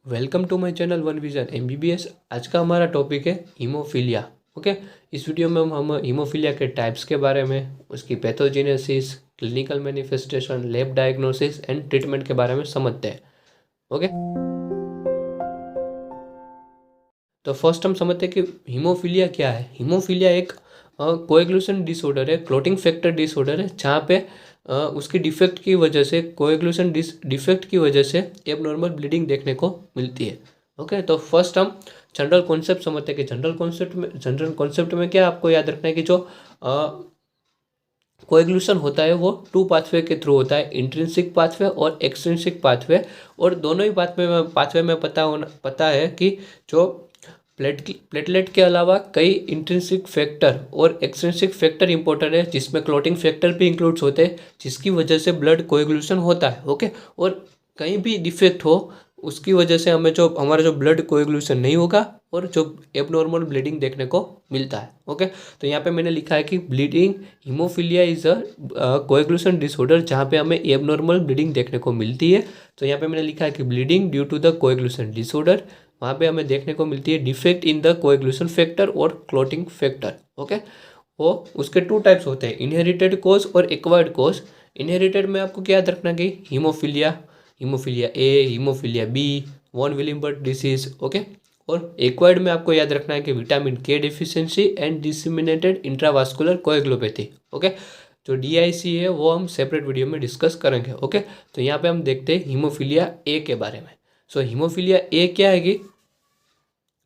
Welcome to my channel one vision MBBS. आज का हमारा टॉपिक है हीमोफीलिया। ओके, इस वीडियो में हम हीमोफीलिया के टाइप्स के बारे में, उसकी pathogenesis, clinical manifestation, lab diagnosis and treatment के बारे में समझते हैं। ओके, तो फर्स्ट हम समझते हैं कि हीमोफीलिया क्या है। हीमोफीलिया एक कोएगुलेशन डिसऑर्डर है, क्लॉटिंग फैक्टर डिसऑर्डर है, जहाँ पे उसकी डिफेक्ट की वजह से, कोएगुलेशन डिफेक्ट की वजह से एबनॉर्मल ब्लीडिंग देखने को मिलती है। ओके, तो फर्स्ट हम जनरल कॉन्सेप्ट समझते हैं कि जनरल कॉन्सेप्ट में क्या आपको याद रखना है कि जो कोएगुलेशन होता है वो टू पाथवे के थ्रू होता है, इंट्रिंसिक पाथवे और एक्सट्रिंसिक पाथवे। और दोनों ही पाथवे में पता है कि जो प्लेटलेट के अलावा कई इंट्रिंसिक फैक्टर और एक्सट्रिंसिक फैक्टर इंपॉर्टेंट है, जिसमें क्लॉटिंग फैक्टर भी इंक्लूड्स होते हैं, जिसकी वजह से ब्लड कोएगुलेशन होता है। ओके, और कहीं भी डिफेक्ट हो उसकी वजह से हमारा जो ब्लड कोएगुलेशन नहीं होगा और जो एबनॉर्मल ब्लीडिंग देखने को मिलता है। ओके, तो यहाँ पे मैंने लिखा है कि bleeding haemophilia is a coagulation disorder, जहाँ पे हमें एबनॉर्मल ब्लीडिंग देखने को मिलती है। तो यहाँ पे मैंने लिखा है कि bleeding due to the coagulation disorder, वहाँ पे हमें देखने को मिलती है defect in the coagulation factor और क्लॉटिंग फैक्टर। ओके, वो उसके टू टाइप्स होते हैं, इनहेरिटेड कॉज और एक्वायर्ड कॉज। इनहेरिटेड में आपको क्या याद रखना कि haemophilia A, haemophilia B, von Williams disease. Okay, और एक्वायर्ड में आपको याद रखना है कि vitamin K deficiency and disseminated intravascular coagulopathy. Okay, जो डीआईसी है वो हम सेपरेट वीडियो में डिस्कस करेंगे। ओके, तो यहाँ पे हम देखते हैं हीमोफीलिया ए के बारे में। सो हीमोफीलिया ए क्या है कि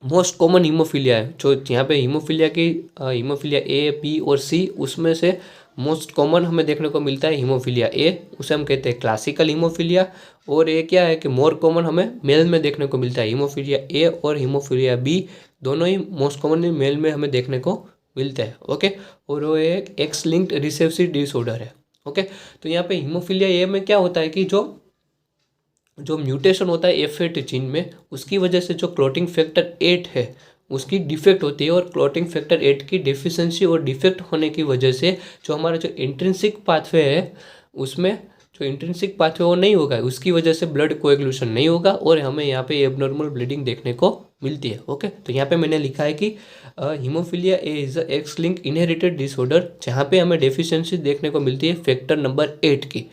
मोस्ट कॉमन हीमोफीलिया है। जो यहाँ पे हीमोफीलिया ए, बी और सी, उसमें से मोस्ट कॉमन हमें देखने को मिलता है हीमोफीलिया ए, उसे हम कहते हैं क्लासिकल हीमोफीलिया। और ये क्या है कि मोर कॉमन हमें मेल में देखने को मिलता है। हीमोफीलिया ए और हीमोफीलिया बी दोनों ही मोस्ट कॉमन मेल में हमें देखने को मिलते हैं। ओके, और वो एक एक्स लिंक्ड रिसेसिव डिसऑर्डर है। ओके, तो यहाँ पे हीमोफीलिया ए में क्या होता है कि जो म्यूटेशन होता है F8 जीन में, उसकी वजह से जो क्लॉटिंग फैक्टर 8 है उसकी डिफेक्ट होती है, और क्लॉटिंग फैक्टर 8 की डेफिशिएंसी और डिफेक्ट होने की वजह से जो हमारा जो इंट्रिंसिक पाथवे है, उसमें जो इंट्रिंसिक पाथवे वो नहीं होगा, उसकी वजह से ब्लड कोएगुलेशन नहीं होगा और हमें यहाँ पे एबनॉर्मल ब्लीडिंग देखने को मिलती है। ओके, तो यहाँ पे मैंने लिखा है कि haemophilia A is a x link inherited disorder, जहाँ पे हमें डेफिशिएंसी देखने को मिलती है फैक्टर नंबर 8 की,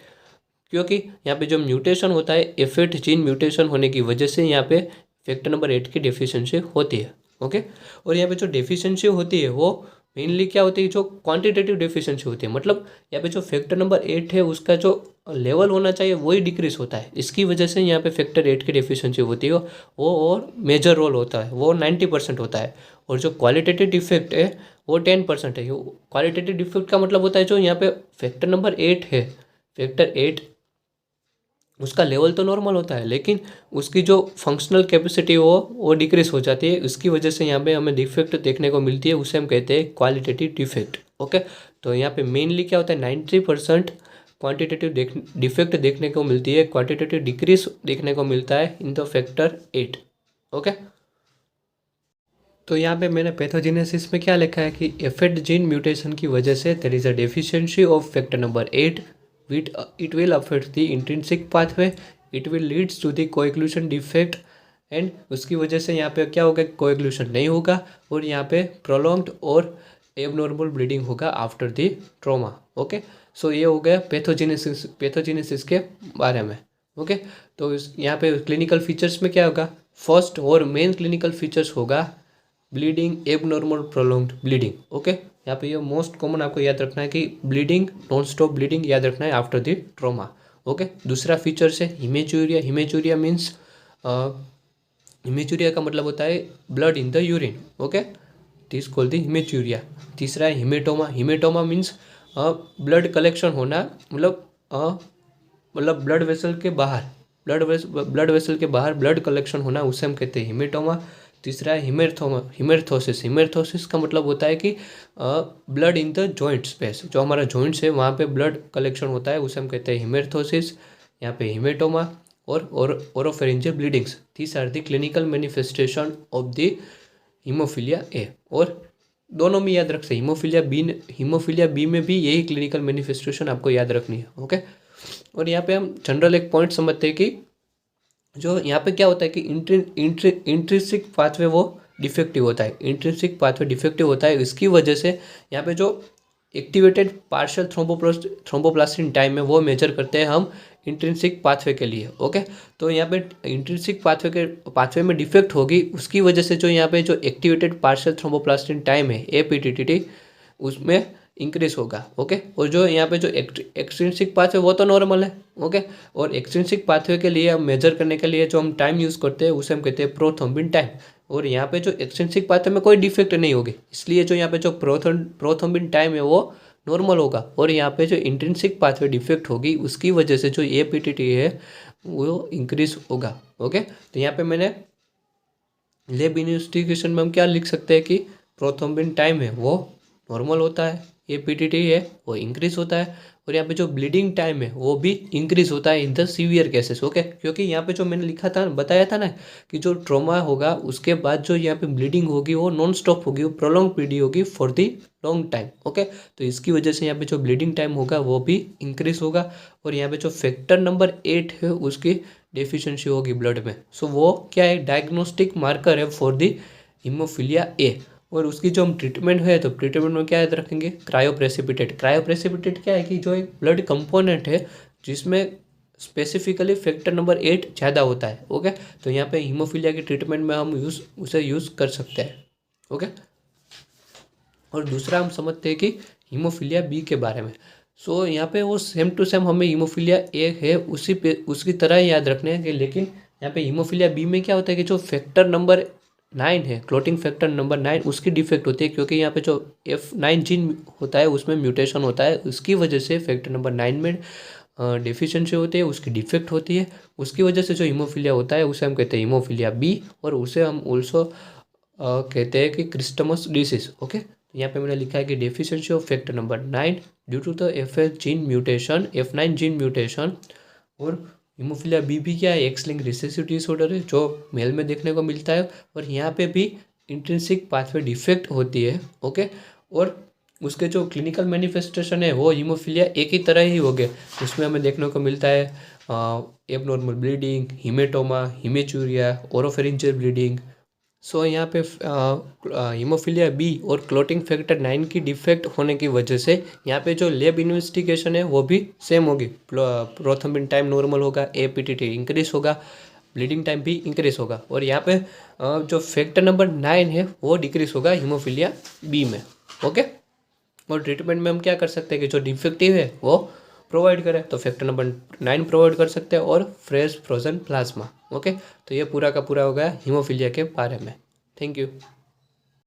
क्योंकि यहाँ पे जो म्यूटेशन होता है F8 जीन म्यूटेशन होने की वजह से यहाँ पे फैक्टर नंबर 8 की डेफिशिएंसी होती है। ओके, और यहाँ पे जो डेफिशिएंसी होती है वो मेनली क्या होती है, जो क्वांटिटेटिव डेफिशिएंसी होती है। मतलब यहाँ पे जो फैक्टर नंबर 8 है उसका जो लेवल होना चाहिए वही डिक्रीज होता है, इसकी वजह से यहाँ पे फैक्टर 8 की डेफिशिएंसी होती है वो, और मेजर रोल होता है, वो 90% होता है। और जो क्वालिटेटिव डिफेक्ट है वो 10% है। क्वालिटेटिव डिफेक्ट का मतलब होता है जो यहाँ पे फैक्टर नंबर 8 है, फैक्टर 8 उसका लेवल तो नॉर्मल होता है, लेकिन उसकी जो फंक्शनल कैपेसिटी वो डिक्रीज हो जाती है, इसकी वजह से यहाँ पे हमें डिफेक्ट देखने को मिलती है, उसे हम कहते हैं क्वालिटेटिव डिफेक्ट। ओके, तो यहाँ पे मेनली क्या होता है, 90% क्वांटिटेटिव डिफेक्ट देखने को मिलती है, क्वांटिटेटिव डिक्रीज देखने को मिलता है इन द फैक्टर 8। ओके, तो यहाँ पे मैंने पैथोजेनेसिस में क्या लिखा है कि F8 जीन म्यूटेशन की वजह से there is a deficiency of factor number 8, it will affect the intrinsic pathway, it will leads to the coagulation defect, and उसकी वजह से यहाँ पे क्या होगा, कोएगुलेशन नहीं होगा और यहाँ पे प्रोलॉन्ग्ड और एबनॉर्मल ब्लीडिंग होगा आफ्टर द ट्रॉमा। ओके, सो ये हो गया पैथोजेनेसिस के बारे में। ओके, तो यहाँ पे क्लिनिकल फीचर्स में क्या होगा, फर्स्ट और मेन क्लिनिकल फीचर्स होगा bleeding, abnormal prolonged bleeding. Okay, यहाँ पे ये मोस्ट कॉमन आपको याद रखना है कि ब्लीडिंग, नॉन स्टॉप ब्लीडिंग याद रखना है आफ्टर द ट्रॉमा। ओके, दूसरा फीचर्स है हिमेचूरिया। हिमेचूरिया मीन्स हिमेचूरिया का मतलब होता है blood in the urine. Okay, this called the haematuria. तीसरा है haematoma. Haematoma means blood collection होना, मतलब ब्लड वेसल के बाहर, ब्लड वेसल के बाहर ब्लड कलेक्शन होना, उसे हम कहते हैं हिमेटोमा। तीसरा है हिमेर्थोसिस। हिमेर्थोसिस का मतलब होता है कि blood in the joint space, जो हमारा जॉइंट्स है वहाँ पे ब्लड कलेक्शन होता है, उसे हम कहते हैं हिमेर्थोसिस। यहाँ पे हिमेटोमा और oropharyngeal bleedings, these are the clinical manifestation of the haemophilia A. और दोनों में याद रख सकते, हीमोफीलिया बी में भी यही क्लिनिकल मैनिफेस्टेशन आपको याद रखनी है। ओके, और यहाँ पे हम जनरल एक पॉइंट समझते हैं कि जो यहाँ पे क्या होता है कि इंट्रिंसिक पाथवे वो डिफेक्टिव होता है, इंट्रिंसिक पाथवे डिफेक्टिव होता है। इसकी वजह से यहाँ पे जो एक्टिवेटेड पार्शियल थ्रोम्बोप्लास्टिन टाइम है वो मेजर करते हैं हम इंट्रिंसिक पाथवे के लिए। ओके, तो यहाँ पे इंट्रिंसिक पाथवे में डिफेक्ट होगी, उसकी वजह से जो यहाँ पे जो एक्टिवेटेड पार्शियल थ्रोम्बोप्लास्टिन टाइम है APTTT उसमें इंक्रीज होगा। ओके, और जो यहाँ पे जो एक्सट्रिंसिक पाथवे वो तो नॉर्मल है। ओके, और एक्सट्रिंसिक पाथवे के लिए हम मेजर करने के लिए जो हम टाइम यूज़ करते हैं उसे हम कहते हैं प्रोथ्रोम्बिन टाइम। और यहाँ पे जो एक्सट्रिंसिक पाथवे में कोई डिफेक्ट नहीं होगी, इसलिए जो यहाँ पे जो प्रोथ्रोम्बिन टाइम है वो नॉर्मल होगा। और यहाँ पे जो इंट्रिंसिक पाथवे डिफेक्ट होगी उसकी वजह से जो APTT है वो इंक्रीज होगा। ओके, तो यहाँ पे मैंने लैब इन्वेस्टिगेशन में हम क्या लिख सकते हैं कि प्रोथ्रोम्बिन टाइम है वो नॉर्मल होता है, APTT है वो इंक्रीज होता है, और यहाँ पे जो ब्लीडिंग टाइम है वो भी इंक्रीज होता है in the severe cases. Okay, क्योंकि यहाँ पे जो मैंने लिखा था बताया था ना कि जो ट्रॉमा होगा उसके बाद जो यहाँ पे ब्लीडिंग होगी वो नॉन स्टॉप होगी, वो प्रोलॉन्ग ब्लीडिंग होगी for the long time. Okay, तो इसकी वजह से यहाँ पे जो ब्लीडिंग टाइम होगा वो भी इंक्रीज होगा। और यहाँ पे जो फैक्टर नंबर 8 है उसकी डेफिशिएंसी होगी ब्लड में। सो वो क्या है, डायग्नोस्टिक मार्कर है फॉर दी हीमोफीलिया ए। और उसकी जो हम ट्रीटमेंट है तो ट्रीटमेंट में क्या याद रखेंगे, क्रायोप्रेसिपिटेट। क्रायोप्रेसिपिटेट क्या है कि जो एक ब्लड कंपोनेंट है जिसमें स्पेसिफिकली फैक्टर नंबर 8 ज़्यादा होता है। ओके, तो यहाँ पे हीमोफीलिया के ट्रीटमेंट में हम उसे यूज़ कर सकते हैं। ओके, और दूसरा हम समझते हैं कि हीमोफीलिया बी के बारे में। सो यहाँ पे वो सेम टू सेम हमें हीमोफीलिया ए है उसी पे उसकी तरह ही याद रखने हैं कि, लेकिन यहाँ पे हीमोफीलिया बी में क्या होता है कि जो फैक्टर नंबर 9 है, क्लोटिंग फैक्टर नंबर 9 उसकी डिफेक्ट होती है, क्योंकि यहाँ पे जो F9 जीन होता है उसमें म्यूटेशन होता है, उसकी वजह से फैक्टर नंबर 9 में डेफिशिएंसी होती है, उसकी डिफेक्ट होती है। उसकी वजह से जो हीमोफीलिया होता है उसे हम कहते हैं हीमोफीलिया बी, और उसे हम ऑल्सो कहते हैं कि क्रिस्टमस डिसीज। ओके, यहाँ पे मैंने लिखा है कि deficiency of factor number 9 due to the F9 gene mutation. और हीमोफीलिया बी भी क्या है, एक्स लिंक रिसेसिव डिसऑर्डर है जो मेल में देखने को मिलता है, और यहाँ पे भी इंट्रिंसिक पाथवे डिफेक्ट होती है। ओके, और उसके जो क्लिनिकल मैनिफेस्टेशन है वो हीमोफीलिया एक ही तरह ही हो गए, उसमें हमें देखने को मिलता है एबनॉर्मल ब्लीडिंग, हीमेटोमा, हीमेचूरिया, ओरोफेरिंजियल ब्लीडिंग। सो यहाँ पे हीमोफीलिया बी और क्लोटिंग फैक्टर 9 की डिफेक्ट होने की वजह से यहाँ पे जो लैब इन्वेस्टिगेशन है वो भी सेम होगी। प्रोथ्रोम्बिन टाइम नॉर्मल होगा, APTT इंक्रीज होगा, ब्लीडिंग टाइम भी इंक्रीज होगा, और यहाँ पे जो फैक्टर नंबर 9 है वो डिक्रीज होगा हीमोफीलिया बी में। ओके, और ट्रीटमेंट में हम क्या कर सकते हैं कि जो डिफेक्टिव है वो प्रोवाइड करें, तो फैक्टर नंबर 9 प्रोवाइड कर सकते हैं और फ्रेश फ्रोजन प्लाज्मा। ओके, तो ये पूरा का पूरा हो गया हीमोफीलिया के बारे में। Thank you.